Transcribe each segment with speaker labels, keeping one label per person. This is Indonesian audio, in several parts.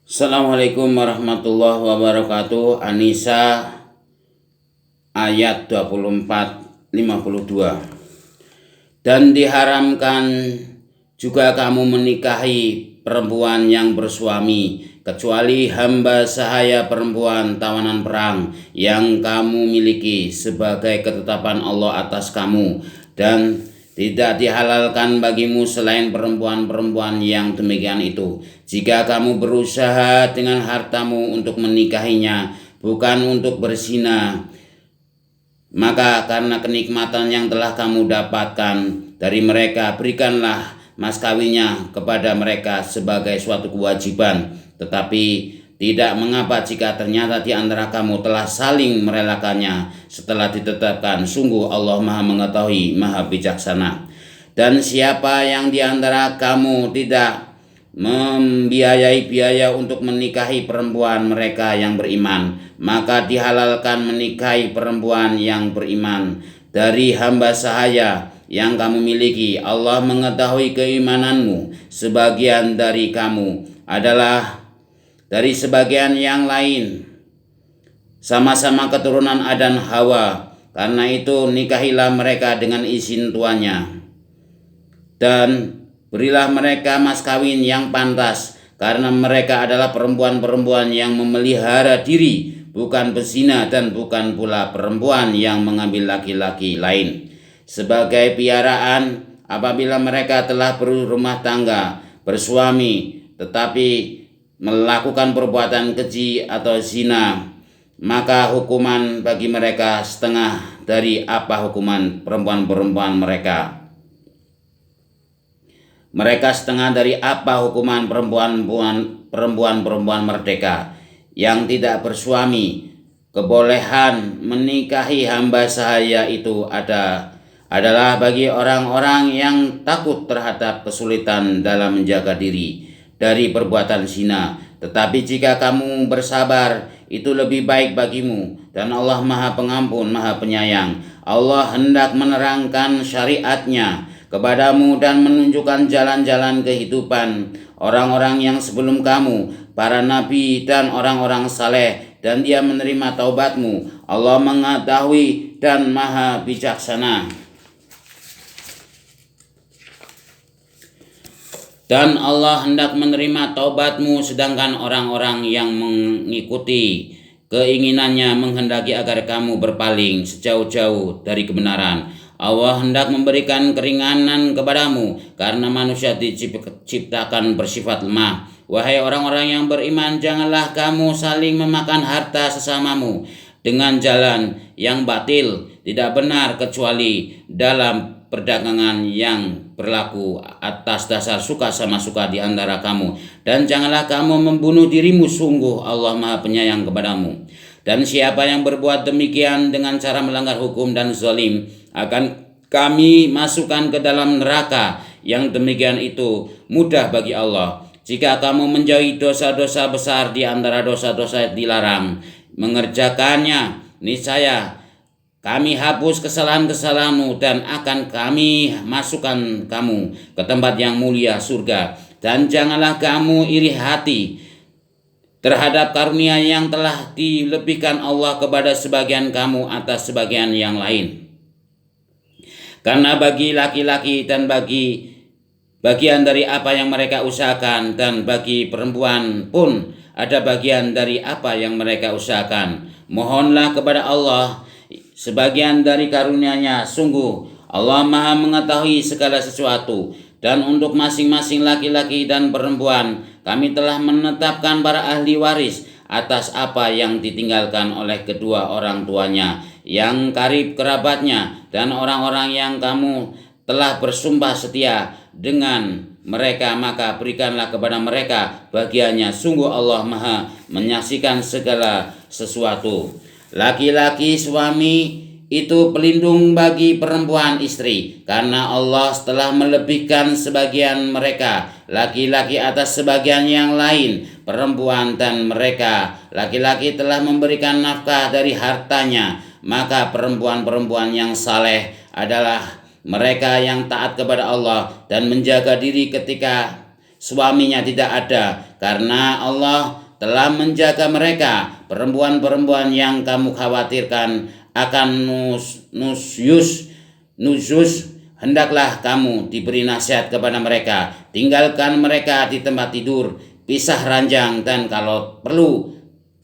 Speaker 1: Assalamualaikum warahmatullahi wabarakatuh. An-Nisa ayat 24-52. Dan diharamkan juga kamu menikahi perempuan yang bersuami, kecuali hamba sahaya perempuan tawanan perang yang kamu miliki sebagai ketetapan Allah atas kamu, dan tidak dihalalkan bagimu selain perempuan-perempuan yang demikian itu. Jika kamu berusaha dengan hartamu untuk menikahinya, bukan untuk berzina, maka karena kenikmatan yang telah kamu dapatkan dari mereka, berikanlah mas kawinnya kepada mereka sebagai suatu kewajiban. Tetapi tidak mengapa jika ternyata di antara kamu telah saling merelakannya setelah ditetapkan. Sungguh Allah Maha Mengetahui, Maha Bijaksana. Dan siapa yang di antara kamu tidak membiayai biaya untuk menikahi perempuan mereka yang beriman, maka dihalalkan menikahi perempuan yang beriman dari hamba sahaya yang kamu miliki. Allah mengetahui keimananmu. Sebagian dari kamu adalah dari sebagian yang lain, sama-sama keturunan Adam Hawa. Karena itu nikahilah mereka dengan izin tuannya, dan berilah mereka mas kawin yang pantas, karena mereka adalah perempuan-perempuan yang memelihara diri, bukan berzina, dan bukan pula perempuan yang mengambil laki-laki lain sebagai piaraan. Apabila mereka telah berumah tangga, bersuami, tetapi melakukan perbuatan keji atau zina, maka hukuman bagi mereka setengah dari apa hukuman perempuan-perempuan mereka. Mereka setengah dari apa hukuman perempuan-perempuan merdeka yang tidak bersuami. Kebolehan menikahi hamba sahaya itu adalah bagi orang-orang yang takut terhadap kesulitan dalam menjaga diri dari perbuatan zina. Tetapi jika kamu bersabar, itu lebih baik bagimu, dan Allah Maha Pengampun, Maha Penyayang. Allah hendak menerangkan syariatnya kepadamu dan menunjukkan jalan-jalan kehidupan orang-orang yang sebelum kamu, para nabi dan orang-orang saleh, dan Dia menerima taubatmu. Allah mengetahui dan Maha Bijaksana. Dan Allah hendak menerima taubatmu, sedangkan orang-orang yang mengikuti keinginannya menghendaki agar kamu berpaling sejauh-jauh dari kebenaran. Allah hendak memberikan keringanan kepadamu, karena manusia diciptakan bersifat lemah. Wahai orang-orang yang beriman, janganlah kamu saling memakan harta sesamamu dengan jalan yang batil, tidak benar kecuali dalam perdagangan yang berlaku atas dasar suka sama suka di antara kamu. Dan janganlah kamu membunuh dirimu, sungguh Allah Maha Penyayang kepadamu. Dan siapa yang berbuat demikian dengan cara melanggar hukum dan zalim, akan kami masukkan ke dalam neraka. Yang demikian itu mudah bagi Allah. Jika kamu menjauhi dosa-dosa besar di antara dosa-dosa dilarang mengerjakannya, niscaya kami hapus kesalahan-kesalahanmu dan akan kami masukkan kamu ke tempat yang mulia, surga. Dan janganlah kamu iri hati terhadap karunia yang telah dilebihkan Allah kepada sebagian kamu atas sebagian yang lain. Karena bagi laki-laki dan bagian dari apa yang mereka usahakan, dan bagi perempuan pun ada bagian dari apa yang mereka usahakan. Mohonlah kepada Allah sebagian dari karunia-Nya. Sungguh Allah Maha Mengetahui segala sesuatu. Dan untuk masing-masing laki-laki dan perempuan kami telah menetapkan para ahli waris atas apa yang ditinggalkan oleh kedua orang tuanya, yang karib kerabatnya, dan orang-orang yang kamu telah bersumpah setia dengan mereka, maka berikanlah kepada mereka bagiannya. Sungguh Allah Maha menyaksikan segala sesuatu. Laki-laki suami itu pelindung bagi perempuan istri, karena Allah telah melebihkan sebagian mereka laki-laki atas sebagian yang lain perempuan, dan mereka laki-laki telah memberikan nafkah dari hartanya. Maka perempuan-perempuan yang saleh adalah mereka yang taat kepada Allah dan menjaga diri ketika suaminya tidak ada, karena Allah telah menjaga mereka. Perempuan-perempuan yang kamu khawatirkan akan nusyus, hendaklah kamu diberi nasihat kepada mereka. Tinggalkan mereka di tempat tidur, pisah ranjang, dan kalau perlu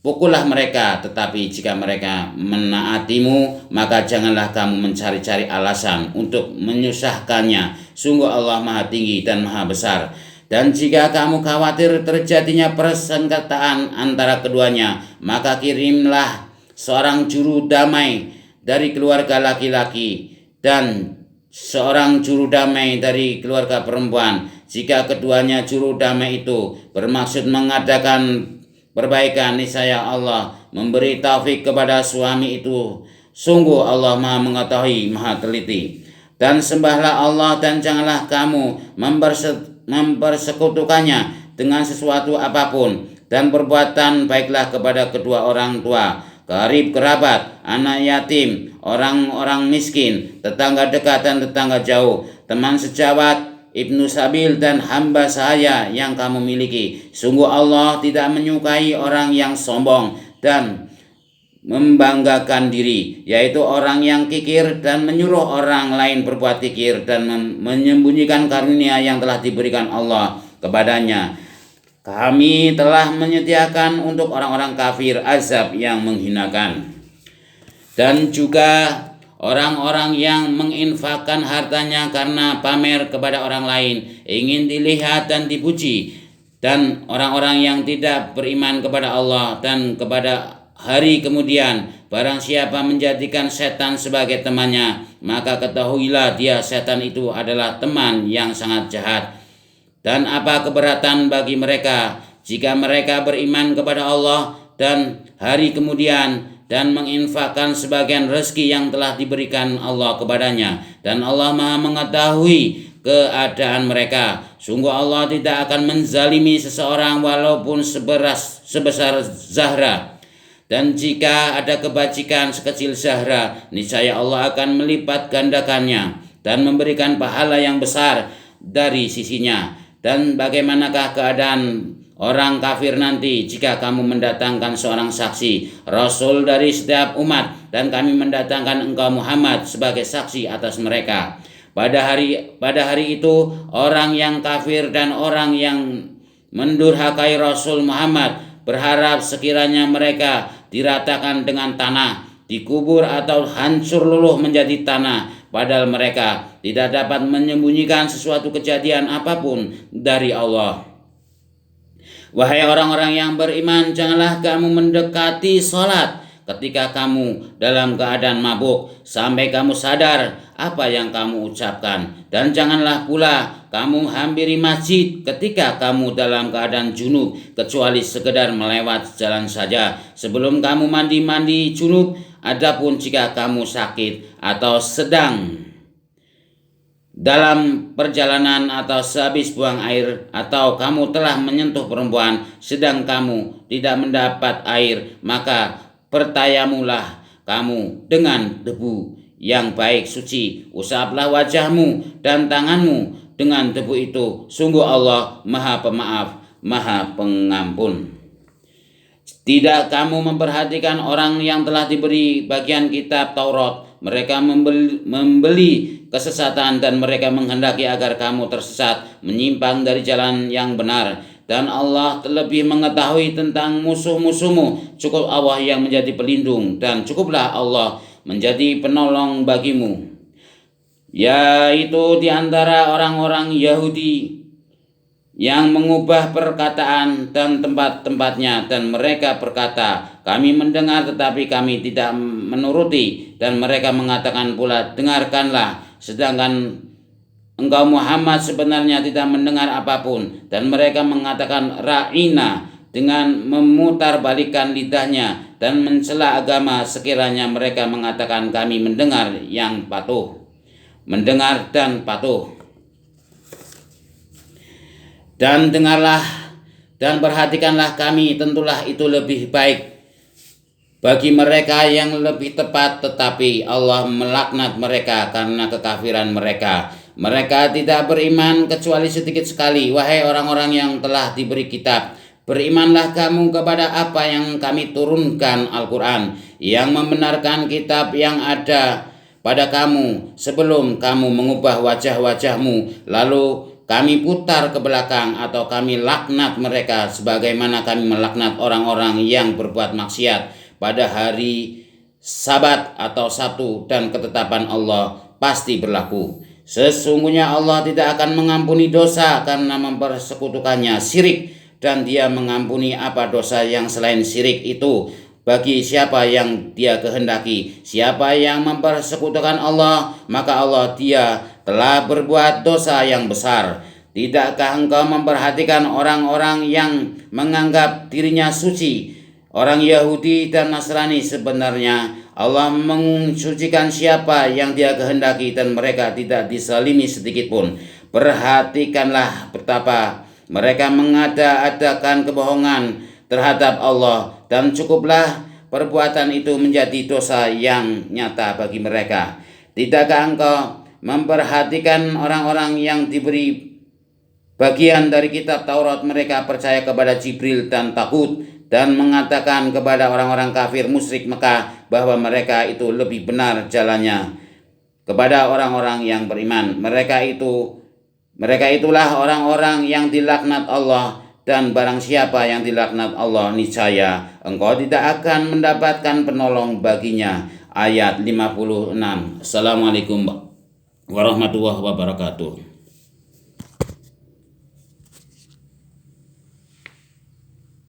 Speaker 1: pukullah mereka. Tetapi jika mereka menaatimu, maka janganlah kamu mencari-cari alasan untuk menyusahkannya. Sungguh Allah Maha Tinggi dan Maha Besar. Dan jika kamu khawatir terjadinya persengketaan antara keduanya, maka kirimlah seorang juru damai dari keluarga laki-laki dan seorang juru damai dari keluarga perempuan. Jika keduanya juru damai itu bermaksud mengadakan perbaikan, niscaya Allah memberi taufik kepada suami itu. Sungguh Allah Maha mengetahui, Maha teliti. Dan sembahlah Allah dan janganlah kamu mempersekutukannya dengan sesuatu apapun, dan perbuatan baiklah kepada kedua orang tua, karib kerabat, anak yatim, orang-orang miskin, tetangga dekat dan tetangga jauh, teman sejawat, ibnu sabil, dan hamba sahaya yang kamu miliki. Sungguh Allah tidak menyukai orang yang sombong dan membanggakan diri, yaitu orang yang kikir dan menyuruh orang lain berbuat kikir dan menyembunyikan karunia yang telah diberikan Allah kepadanya. Kami telah menyediakan untuk orang-orang kafir azab yang menghinakan. Dan juga orang-orang yang menginfakkan hartanya karena pamer kepada orang lain, ingin dilihat dan dipuji, dan orang-orang yang tidak beriman kepada Allah dan kepada hari kemudian. Barang siapa menjadikan setan sebagai temannya, maka ketahuilah dia, setan itu adalah teman yang sangat jahat. Dan apa keberatan bagi mereka jika mereka beriman kepada Allah dan hari kemudian, dan menginfakkan sebagian rezeki yang telah diberikan Allah kepadanya, dan Allah Maha mengetahui keadaan mereka. Sungguh Allah tidak akan menzalimi seseorang walaupun sebesar Zahra. Dan jika ada kebajikan sekecil Zahra, niscaya Allah akan melipat gandakannya dan memberikan pahala yang besar dari sisinya. Dan bagaimanakah keadaan orang kafir nanti jika kamu mendatangkan seorang saksi, Rasul dari setiap umat, dan kami mendatangkan engkau Muhammad sebagai saksi atas mereka. Pada hari itu, orang yang kafir dan orang yang mendurhakai Rasul Muhammad berharap sekiranya mereka diratakan dengan tanah, dikubur atau hancur luluh menjadi tanah, padahal mereka tidak dapat menyembunyikan sesuatu kejadian apapun dari Allah. Wahai orang-orang yang beriman, janganlah kamu mendekati salat ketika kamu dalam keadaan mabuk sampai kamu sadar apa yang kamu ucapkan, dan janganlah pula kamu hampiri masjid ketika kamu dalam keadaan junub, kecuali sekedar melewat jalan saja sebelum kamu mandi junub. Adapun jika kamu sakit atau sedang dalam perjalanan atau sehabis buang air, atau kamu telah menyentuh perempuan sedang kamu tidak mendapat air, maka bertayamulah kamu dengan debu yang baik suci, usaplah wajahmu dan tanganmu dengan debu itu. Sungguh Allah Maha Pemaaf, Maha Pengampun. Tidak kamu memperhatikan orang yang telah diberi bagian kitab Taurat, mereka membeli kesesatan dan mereka menghendaki agar kamu tersesat, menyimpang dari jalan yang benar. Dan Allah lebih mengetahui tentang musuh-musuhmu. Cukup Allah yang menjadi pelindung, dan cukuplah Allah menjadi penolong bagimu. Yaitu di antara orang-orang Yahudi yang mengubah perkataan dan tempat-tempatnya, dan mereka berkata, kami mendengar tetapi kami tidak menuruti, dan mereka mengatakan pula, dengarkanlah, sedangkan engkau Muhammad sebenarnya tidak mendengar apapun. Dan mereka mengatakan ra'ina dengan memutarbalikkan lidahnya dan mencela agama, sekiranya mereka mengatakan kami mendengar yang patuh, mendengar dan patuh. Dan dengarlah dan perhatikanlah kami, tentulah itu lebih baik bagi mereka yang lebih tepat. Tetapi Allah melaknat mereka karena kekafiran mereka. Mereka tidak beriman kecuali sedikit sekali. Wahai orang-orang yang telah diberi kitab, berimanlah kamu kepada apa yang kami turunkan Al-Quran, yang membenarkan kitab yang ada pada kamu sebelum kamu mengubah wajah-wajahmu, lalu kami putar ke belakang atau kami laknat mereka sebagaimana kami melaknat orang-orang yang berbuat maksiat pada hari Sabat atau Sabtu, dan ketetapan Allah pasti berlaku. Sesungguhnya Allah tidak akan mengampuni dosa karena mempersekutukannya syirik, dan Dia mengampuni apa dosa yang selain syirik itu bagi siapa yang Dia kehendaki. Siapa yang mempersekutukan Allah, maka Allah Dia telah berbuat dosa yang besar. Tidakkah engkau memperhatikan orang-orang yang menganggap dirinya suci? Orang Yahudi dan Nasrani, sebenarnya Allah mensucikan siapa yang Dia kehendaki dan mereka tidak disalimi sedikit pun. Perhatikanlah betapa mereka mengada-adakan kebohongan terhadap Allah, dan cukuplah perbuatan itu menjadi dosa yang nyata bagi mereka. Tidakkah engkau memperhatikan orang-orang yang diberi bagian dari kitab Taurat? Mereka percaya kepada Jibril dan takut, dan mengatakan kepada orang-orang kafir musyrik Mekah bahwa mereka itu lebih benar jalannya kepada orang-orang yang beriman. Mereka itulah orang-orang yang dilaknat Allah, dan barang siapa yang dilaknat Allah, niscaya engkau tidak akan mendapatkan penolong baginya. Ayat 56. Assalamualaikum warahmatullahi wabarakatuh.